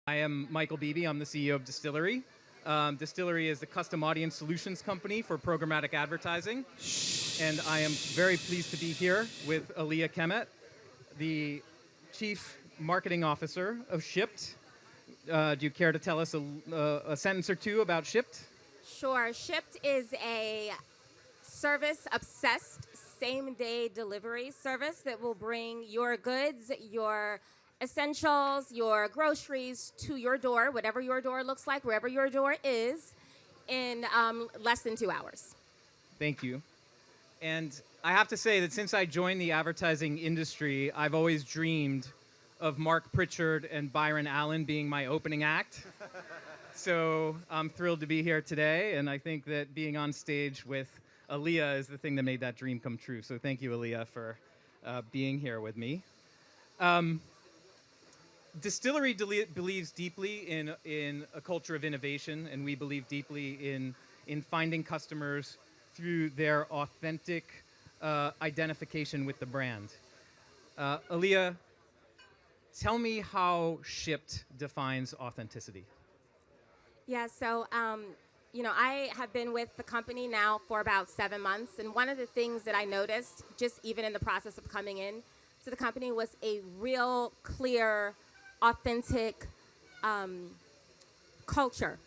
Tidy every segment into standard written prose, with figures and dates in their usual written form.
I am Michael Beebe. I'm the CEO of Dstillery. Dstillery is the custom audience solutions company for programmatic advertising. And I am very pleased to be here with Alia Kemet, the Chief Marketing Officer of Shipt. Do you care to tell us a sentence or two about Shipt? Sure. Shipt is a service-obsessed same-day delivery service that will bring your goods, your essentials, your groceries to your door, whatever your door looks like, wherever your door is, in less than 2 hours. Thank you. And I have to say that since I joined the advertising industry, I've always dreamed of Mark Pritchard and Byron Allen being my opening act. So I'm thrilled to be here today, and I think that being on stage with Alia is the thing that made that dream come true. So thank you, Alia, for being here with me. Dstillery believes deeply in a culture of innovation, and we believe deeply in finding customers through their authentic identification with the brand. Alia, tell me how Shipt defines authenticity. Yeah, so, I have been with the company now for about 7 months, and one of the things that I noticed, just even in the process of coming in to the company, was a real clear, authentic culture.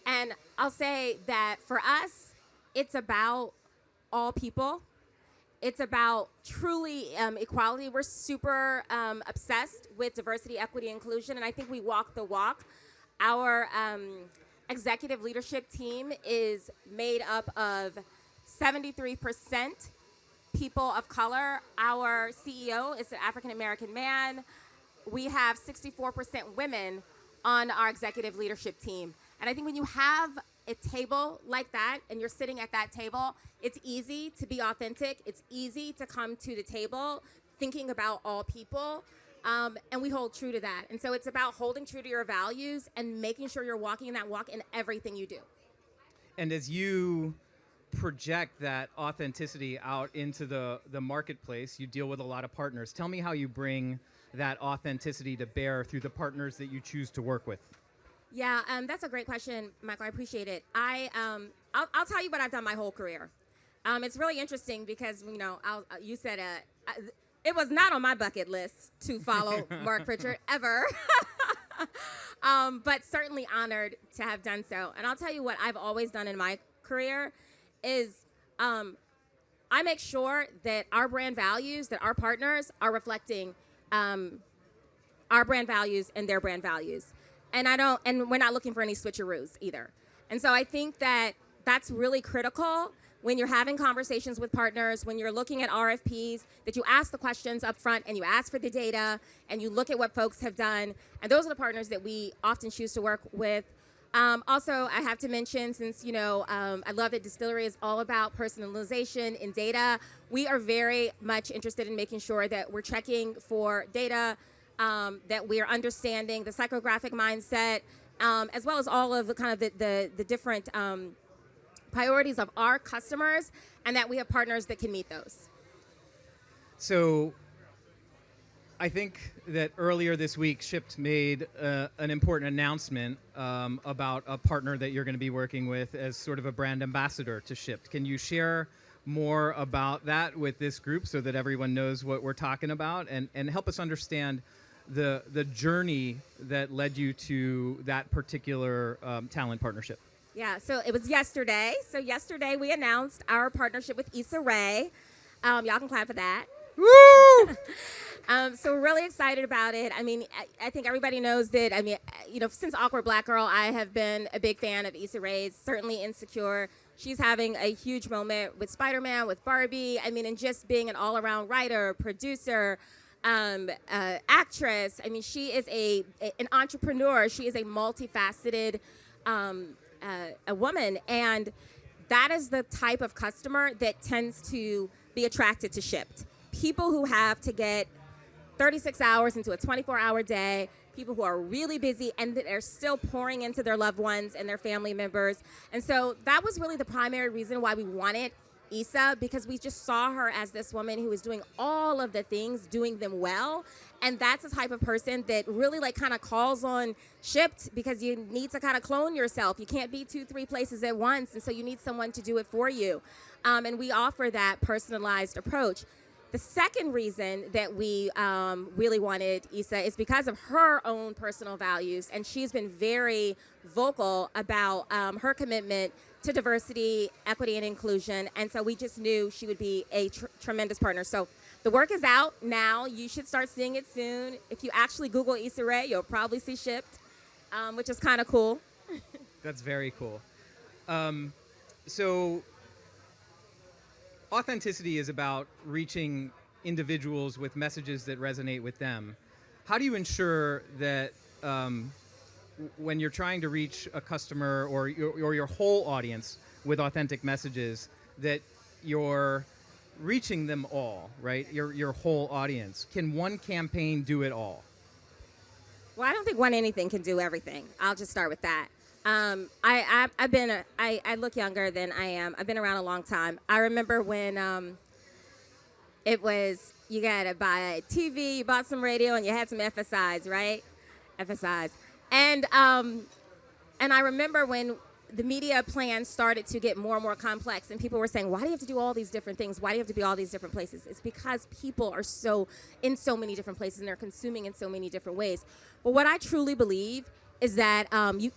And I'll say that for us, it's about all people. It's about truly equality. We're super obsessed with diversity, equity, inclusion, and I think we walk the walk. Our executive leadership team is made up of 73% people of color. Our CEO is an African-American man. We have 64% women on our executive leadership team. And I think when you have a table like that and you're sitting at that table, it's easy to be authentic. It's easy to come to the table thinking about all people. And we hold true to that. And so it's about holding true to your values and making sure you're walking that walk in everything you do. And as you project that authenticity out into the marketplace, you deal with a lot of partners. Tell me how you bring that authenticity to bear through the partners that you choose to work with. Yeah, that's a great question, Michael. I appreciate it. I'll tell you what I've done my whole career. It's really interesting because, you said it was not on my bucket list to follow Mark Pritchard ever, but certainly honored to have done so. And I'll tell you what I've always done in my career is I make sure that our brand values, that our partners are reflecting our brand values and their brand values. And we're not looking for any switcheroos either. And so I think that that's really critical when you're having conversations with partners, when you're looking at RFPs, that you ask the questions up front and you ask for the data and you look at what folks have done. And those are the partners that we often choose to work with. Also, I have to mention, since, I love that Dstillery is all about personalization in data, we are very much interested in making sure that we're checking for data, that we are understanding the psychographic mindset, as well as all of the kind of the different priorities of our customers, and that we have partners that can meet those. So I think that earlier this week, Shipt made an important announcement about a partner that you're going to be working with as sort of a brand ambassador to Shipt. Can you share more about that with this group so that everyone knows what we're talking about, and help us understand the journey that led you to that particular talent partnership? Yeah, so it was yesterday. So yesterday we announced our partnership with Issa Rae. Y'all can clap for that. Woo! So we're really excited about it. I mean, I think everybody knows that, since Awkward Black Girl, I have been a big fan of Issa Rae's, certainly Insecure. She's having a huge moment with Spider-Man, with Barbie. I mean, and just being an all-around writer, producer, actress. I mean, she is an entrepreneur. She is a multifaceted a woman, and that is the type of customer that tends to be attracted to Shipt. People who have to get 36 hours into a 24-hour day, people who are really busy and that are still pouring into their loved ones and their family members. And so that was really the primary reason why we wanted Issa because we just saw her as this woman who was doing all of the things, doing them well. And that's the type of person that really like kind of calls on Shipt because you need to kind of clone yourself. You can't be 2-3 places at once. And so you need someone to do it for you. And we offer that personalized approach. The second reason that we really wanted Issa is because of her own personal values. And she's been very vocal about her commitment to diversity, equity, and inclusion. And so we just knew she would be a tremendous partner. So the work is out now. You should start seeing it soon. If you actually Google Issa Rae, you'll probably see Shipt, which is kind of cool. That's very cool. So authenticity is about reaching individuals with messages that resonate with them. How do you ensure that when you're trying to reach a customer or your whole audience with authentic messages, that you're reaching them all, right? Your whole audience. Can one campaign do it all? Well, I don't think one anything can do everything. I'll just start with that. I look younger than I am. I've been around a long time. I remember when it was, you got to buy a TV, you bought some radio, and you had some FSIs, right? FSIs. And I remember when the media plan started to get more and more complex and people were saying, why do you have to do all these different things? Why do you have to be all these different places? It's because people are in so many different places and they're consuming in so many different ways. But what I truly believe is that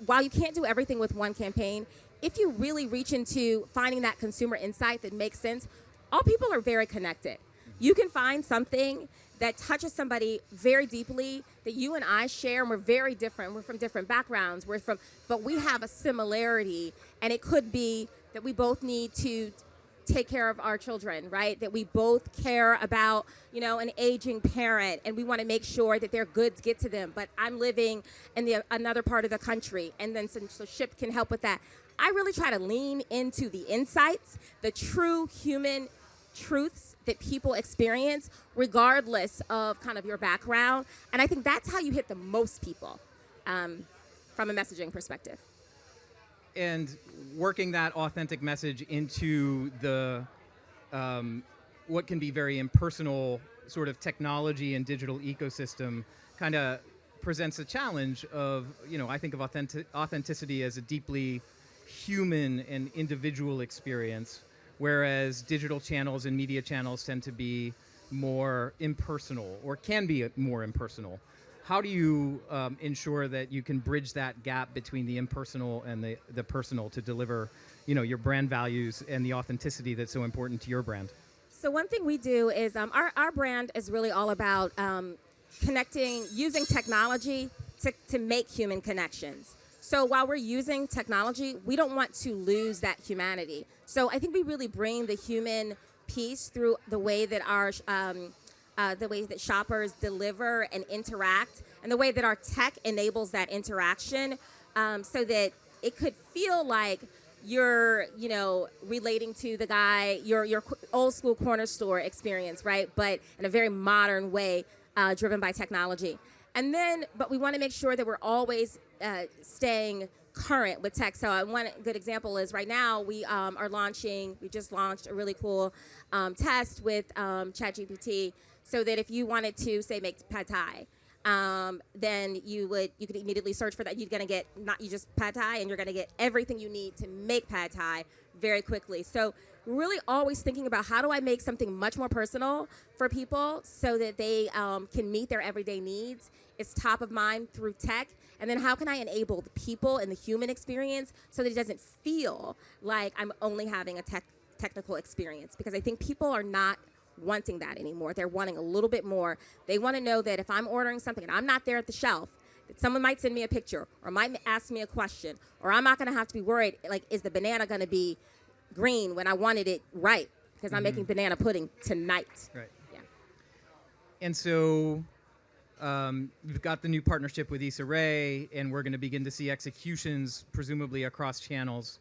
while you can't do everything with one campaign, if you really reach into finding that consumer insight that makes sense, all people are very connected. You can find something that touches somebody very deeply that you and I share, and we're very different. We're from different backgrounds. But we have a similarity, and it could be that we both need to take care of our children, right? That we both care about, an aging parent, and we want to make sure that their goods get to them. But I'm living in another part of the country, and then so Shipt can help with that. I really try to lean into the insights, the true human truths that people experience regardless of kind of your background. And I think that's how you hit the most people from a messaging perspective. And working that authentic message into the what can be very impersonal sort of technology and digital ecosystem kind of presents a challenge of, I think of authenticity as a deeply human and individual experience, whereas digital channels and media channels tend to be more impersonal or can be more impersonal. How do you ensure that you can bridge that gap between the impersonal and the personal to deliver, your brand values and the authenticity that's so important to your brand? So one thing we do is our brand is really all about connecting, using technology to make human connections. So while we're using technology, we don't want to lose that humanity. So I think we really bring the human piece through the way that the way that shoppers deliver and interact, and the way that our tech enables that interaction, so that it could feel like you're, relating to the guy, your old school corner store experience, right? But in a very modern way, driven by technology. And then, but we want to make sure that we're always staying current with tech. So one good example is right now we just launched a really cool test with ChatGPT, so that if you wanted to, say, make pad thai, then you could immediately search for that. You're gonna get not you just pad thai, and you're gonna get everything you need to make pad thai very quickly. So really always thinking about how do I make something much more personal for people so that they can meet their everyday needs. It's top of mind through tech. And then how can I enable the people and the human experience so that it doesn't feel like I'm only having a technical experience? Because I think people are not wanting that anymore. They're wanting a little bit more. They want to know that if I'm ordering something and I'm not there at the shelf, that someone might send me a picture or might ask me a question, or I'm not going to have to be worried, like, is the banana going to be green when I wanted it right? Because I'm making banana pudding tonight. Right. Yeah. And so we've got the new partnership with Issa Rae, and we're going to begin to see executions, presumably across channels.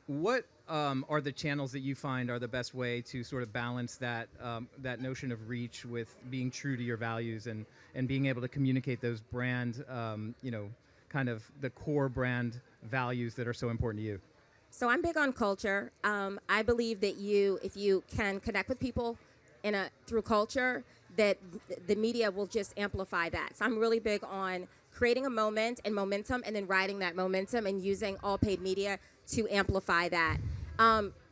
What are the channels that you find are the best way to sort of balance that notion of reach with being true to your values and being able to communicate those brand, kind of the core brand values that are so important to you? So I'm big on culture. I believe that if you can connect with people through culture, that the media will just amplify that. So I'm really big on creating a moment and momentum, and then riding that momentum and using all paid media to amplify that.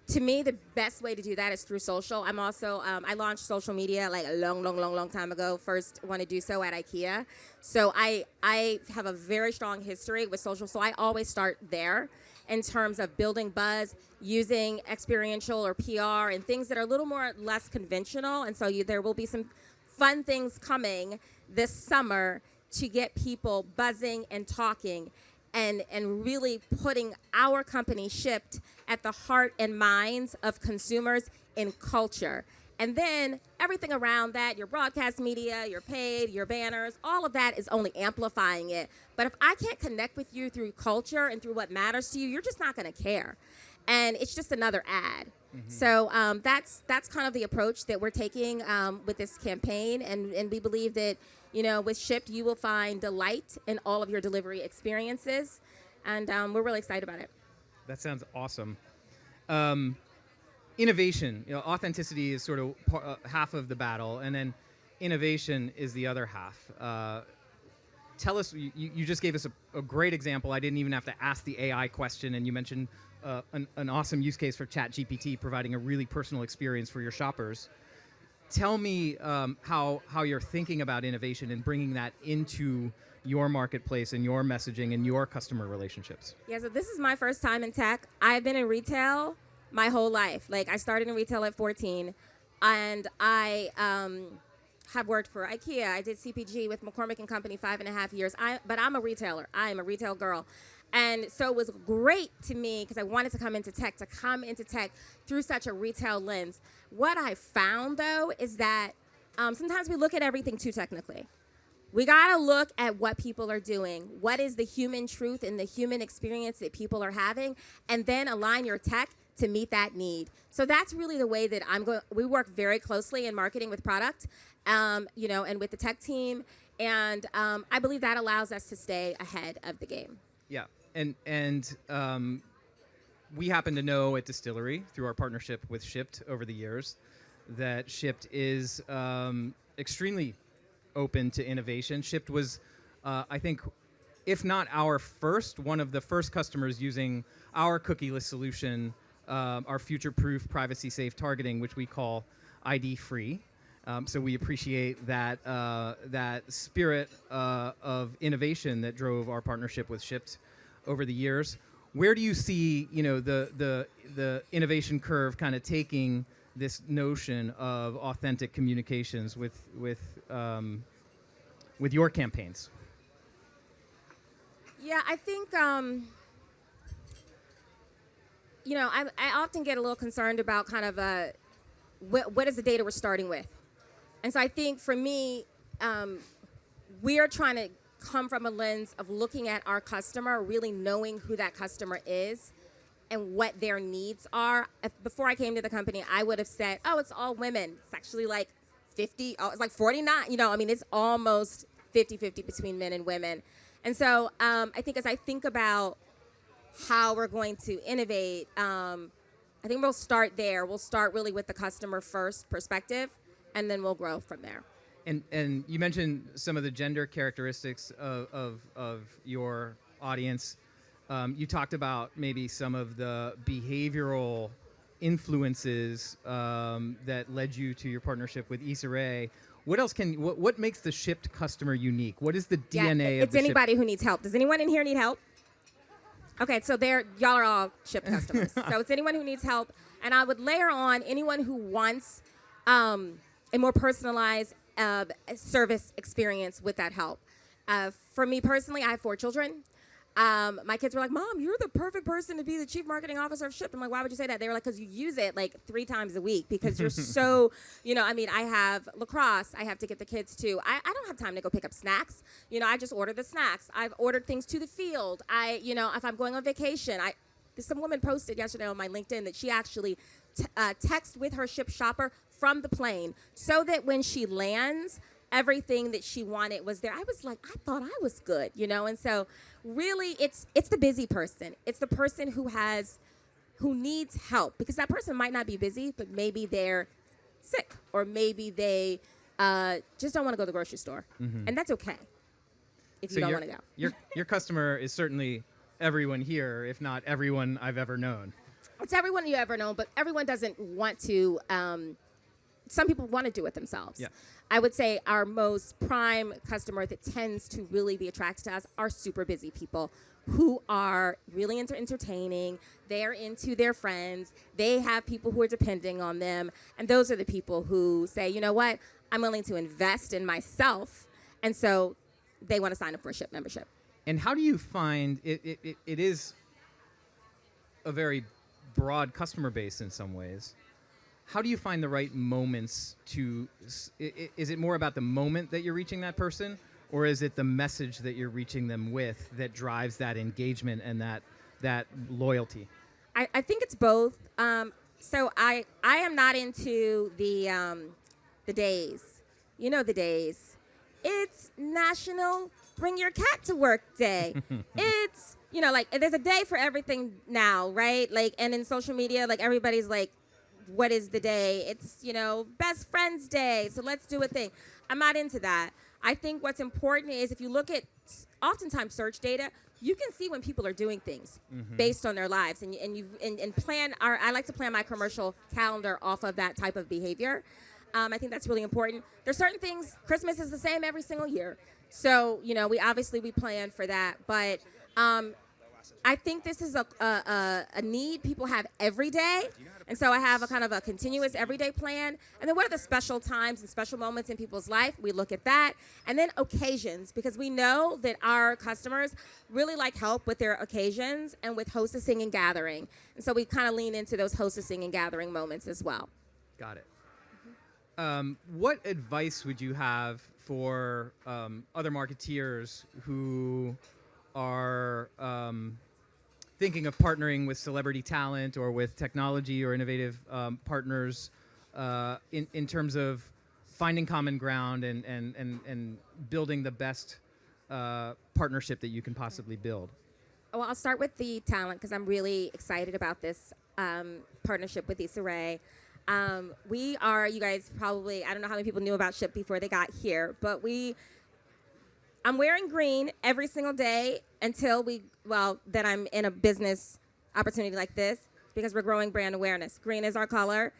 To me, the best way to do that is through social. I'm also I launched social media like a long time ago. First, want to do so at IKEA. So I have a very strong history with social. So I always start there in terms of building buzz, using experiential or PR and things that are a little more less conventional. And so there will be some fun things coming this summer to get people buzzing and talking, and really putting our company Shipt at the heart and minds of consumers in culture. And then everything around that, your broadcast media, your paid, your banners, all of that is only amplifying it. But if I can't connect with you through culture and through what matters to you, you're just not going to care. And it's just another ad. Mm-hmm. So that's kind of the approach that we're taking with this campaign. And we believe that, with Shipt, you will find delight in all of your delivery experiences. And we're really excited about it. That sounds awesome. Innovation, authenticity is sort of half of the battle, and then innovation is the other half. Tell us, you just gave us a great example. I didn't even have to ask the AI question, and you mentioned an awesome use case for ChatGPT, providing a really personal experience for your shoppers. Tell me how you're thinking about innovation and bringing that into your marketplace and your messaging and your customer relationships. Yeah, so this is my first time in tech. I've been in retail my whole life. Like, I started in retail at 14, and I have worked for IKEA. I did CPG with McCormick & Company 5.5 years. But I'm a retailer. I am a retail girl. And so it was great to me, because I wanted to come into tech through such a retail lens. What I found, though, is that sometimes we look at everything too technically. We got to look at what people are doing. What is the human truth and the human experience that people are having, and then align your tech to meet that need. So that's really the way that we work very closely in marketing with product, and with the tech team. And I believe that allows us to stay ahead of the game. Yeah, and we happen to know at Dstillery, through our partnership with Shipt over the years, that Shipt is extremely open to innovation. Shipt was, I think, if not one of the first customers using our cookieless solution, our future-proof, privacy-safe targeting, which we call ID-free. So we appreciate that spirit of innovation that drove our partnership with Shipt over the years. Where do you see, the innovation curve kind of taking this notion of authentic communications with your campaigns? Yeah, I think I often get a little concerned about kind of what is the data we're starting with. And so I think for me, we are trying to come from a lens of looking at our customer, really knowing who that customer is and what their needs are. Before I came to the company, I would have said, oh, it's all women. It's actually like 50, it's like 49. It's almost 50-50 between men and women. And so I think as I think about how we're going to innovate, I think we'll start there. We'll start really with the customer first perspective, and then we'll grow from there. And you mentioned some of the gender characteristics of your audience. You talked about maybe some of the behavioral influences that led you to your partnership with Issa Rae. What else what makes the Shipt customer unique? What is the DNA of it's the anybody Shipt? Who needs help. Does anyone in here need help? Okay, so y'all are all Shipt customers. So it's anyone who needs help. And I would layer on anyone who wants a more personalized service experience with that help. For me personally, I have 4 children. My kids were like, Mom, you're the perfect person to be the chief marketing officer of Shipt. I'm like, why would you say that? They were like, because you use it like 3 times a week, because you're so, I have lacrosse I have to get the kids to. I don't have time to go pick up snacks. I just order the snacks. I've ordered things to the field. If I'm going on vacation, some woman posted yesterday on my LinkedIn that she actually texts with her Shipt shopper from the plane, so that when she lands, everything that she wanted was there. I was like, I thought I was good, And so really it's the busy person. It's the person who has who needs help, because that person might not be busy, but maybe they're sick, or maybe they just don't want to go to the grocery store, and that's okay if you don't want to go. Your customer is certainly everyone here, if not everyone I've ever known. It's everyone you ever know, but everyone doesn't want to. Some people want to do it themselves. Yeah. I would say our most prime customer that tends to really be attracted to us are super busy people who are really into entertaining. They're into their friends. They have people who are depending on them. And those are the people who say, you know what, I'm willing to invest in myself. And so they want to sign up for a Shipt membership. And how do you find it is a very broad customer base in some ways. How do you find the right moments to, is it more about the moment that you're reaching that person, or is it the message that you're reaching them with that drives that engagement and that loyalty? I think it's both. So I am not into the days. You know the days. It's National Bring Your Cat to Work Day. It's, like, there's a day for everything now, right? Like, and in social media, like, everybody's like, what is the day? It's, Best Friends Day, so let's do a thing. I'm not into that. I think what's important is if you look at oftentimes search data, you can see when people are doing things based on their lives, and plan. I like to plan my commercial calendar off of that type of behavior. I think that's really important. There's certain things. Christmas is the same every single year, so we plan for that. But I think this is a need people have every day. And so I have a kind of a continuous everyday plan. And then what are the special times and special moments in people's life? We look at that. And then occasions, because we know that our customers really like help with their occasions and with hostessing and gathering. And so we kind of lean into those hostessing and gathering moments as well. Got it. What advice would you have for other marketeers who are thinking of partnering with celebrity talent or with technology or innovative partners in terms of finding common ground and building the best partnership that you can possibly build? Well, I'll start with the talent because I'm really excited about this partnership with Issa Rae. We are, you guys probably, I don't know how many people knew about Shipt before they got here, but I'm wearing green every single day until that I'm in a business opportunity like this, because we're growing brand awareness. Green is our color.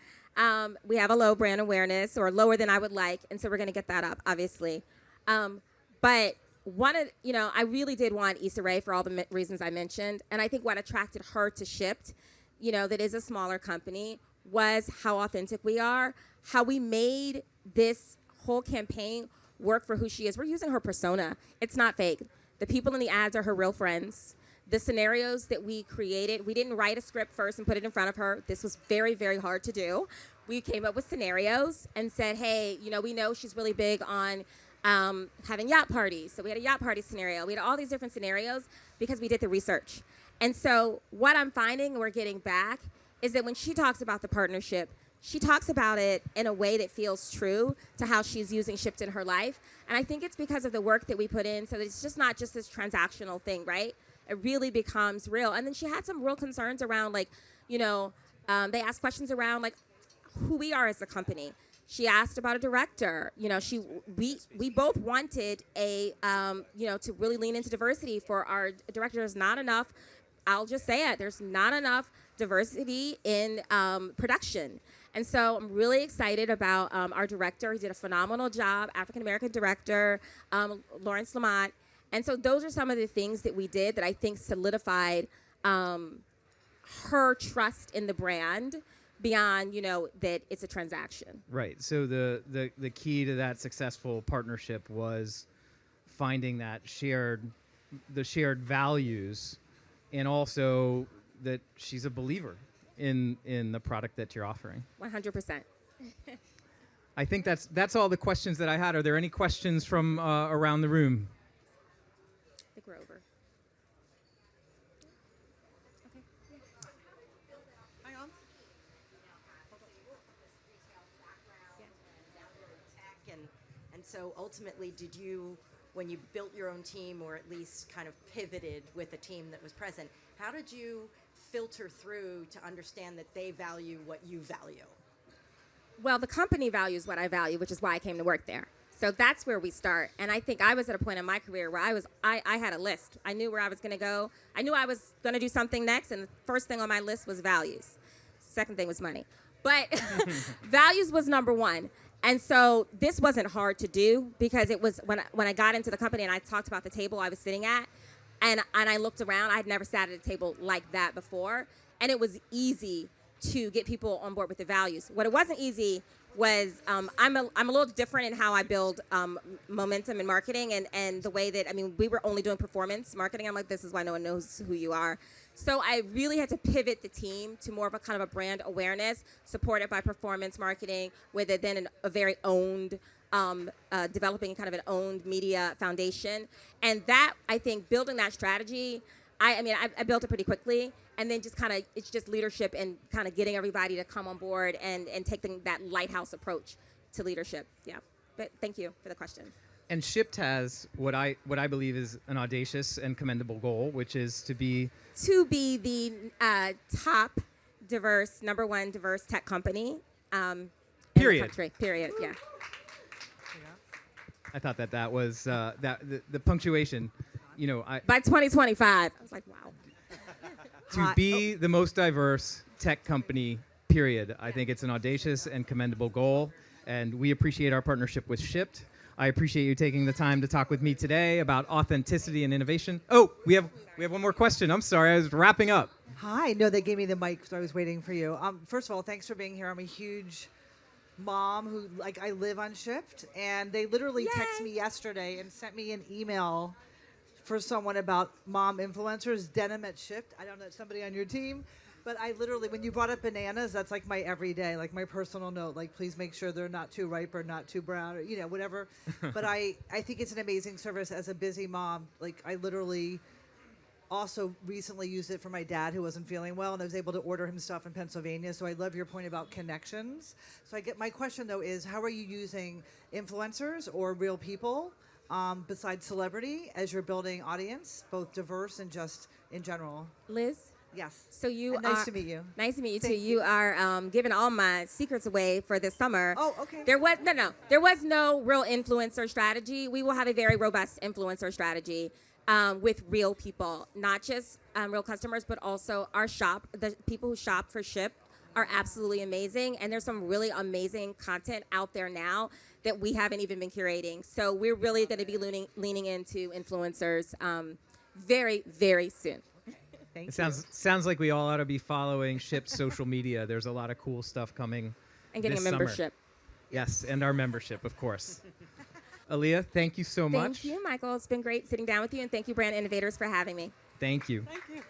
We have a low brand awareness, or lower than I would like, and so we're going to get that up, obviously. But I really did want Issa Rae for all the reasons I mentioned, and I think what attracted her to Shipt, that is a smaller company, was how authentic we are, how we made this whole campaign work for who she is. We're using her persona. It's not fake. The people in the ads are her real friends. The scenarios that we created, we didn't write a script first and put it in front of her. This was very, very hard to do. We came up with scenarios and said, hey, we know she's really big on having yacht parties. So we had a yacht party scenario. We had all these different scenarios because we did the research. And so what I'm finding and we're getting back is that when she talks about the partnership, she talks about it in a way that feels true to how she's using Shipt in her life. And I think it's because of the work that we put in, so that it's just not just this transactional thing, right? It really becomes real. And then she had some real concerns around, like, they asked questions around, like, who we are as a company. She asked about a director. We both wanted to really lean into diversity for our director. There's not enough, I'll just say it, there's not enough diversity in production. And so I'm really excited about our director. He did a phenomenal job, African-American director, Lawrence Lamont. And so those are some of the things that we did that I think solidified her trust in the brand beyond, that it's a transaction. Right. So the key to that successful partnership was finding that shared values, and also that she's a believer in the product that you're offering. 100%. I think that's all the questions that I had. Are there any questions from around the room? I think we're over. Okay. Yeah. Hi, on. And so ultimately, did you, when you built your own team, or at least kind of pivoted with a team that was present, how did you filter through to understand that they value what you value? Well, the company values what I value, which is why I came to work there. So that's where we start. And I think I was at a point in my career where I had a list. I knew where I was going to go. I knew I was going to do something next, and the first thing on my list was values. Second thing was money. But values was number one. And so this wasn't hard to do because it was when I got into the company and I talked about the table I was sitting at, and I looked around. I had never sat at a table like that before, and it was easy to get people on board with the values. What it wasn't easy was I'm a little different in how I build momentum in marketing and the way that, we were only doing performance marketing. I'm like, this is why no one knows who you are. So I really had to pivot the team to more of a kind of a brand awareness supported by performance marketing with it then a very owned, developing kind of an owned media foundation. And that, I think, building that strategy, I built it pretty quickly. And then just kind of, it's just leadership and kind of getting everybody to come on board and taking that lighthouse approach to leadership. Yeah. But thank you for the question. And Shipt has what I believe is an audacious and commendable goal, which is to be the top diverse, number one diverse tech company. In Period. the country. Period. Yeah. I thought that was the punctuation. By 2025, I was like, wow. To be the most diverse tech company, period. I think it's an audacious and commendable goal, and we appreciate our partnership with Shipt. I appreciate you taking the time to talk with me today about authenticity and innovation. Oh, we have one more question. I'm sorry, I was wrapping up. Hi. No, they gave me the mic, so I was waiting for you. First of all, thanks for being here. I'm a huge mom who, I live on Shipt, and they literally texted me yesterday and sent me an email for someone about mom influencers, denim at Shipt. I don't know, somebody on your team. But I literally, when you brought up bananas, that's like my everyday, like my personal note, like please make sure they're not too ripe or not too brown or, whatever. But I think it's an amazing service as a busy mom. Like I literally also recently used it for my dad who wasn't feeling well, and I was able to order him stuff in Pennsylvania. So I love your point about connections. So my question though is, how are you using influencers or real people besides celebrity as you're building audience, both diverse and just in general? Liz? Yes. So you nice to meet you. Nice to meet you too. Thank You are giving all my secrets away for this summer. Oh, okay. There was no real influencer strategy. We will have a very robust influencer strategy with real people, not just real customers, but also our shop. The people who shop for Shipt are absolutely amazing, and there's some really amazing content out there now that we haven't even been curating. So we're really going to be leaning into influencers very, very soon. It sounds like we all ought to be following Shipt's social media. There's a lot of cool stuff coming. And getting this a membership. Summer. Yes, and our membership, of course. Alia, thank you so much. Thank you, Michael. It's been great sitting down with you, and thank you, Brand Innovators, for having me. Thank you. Thank you.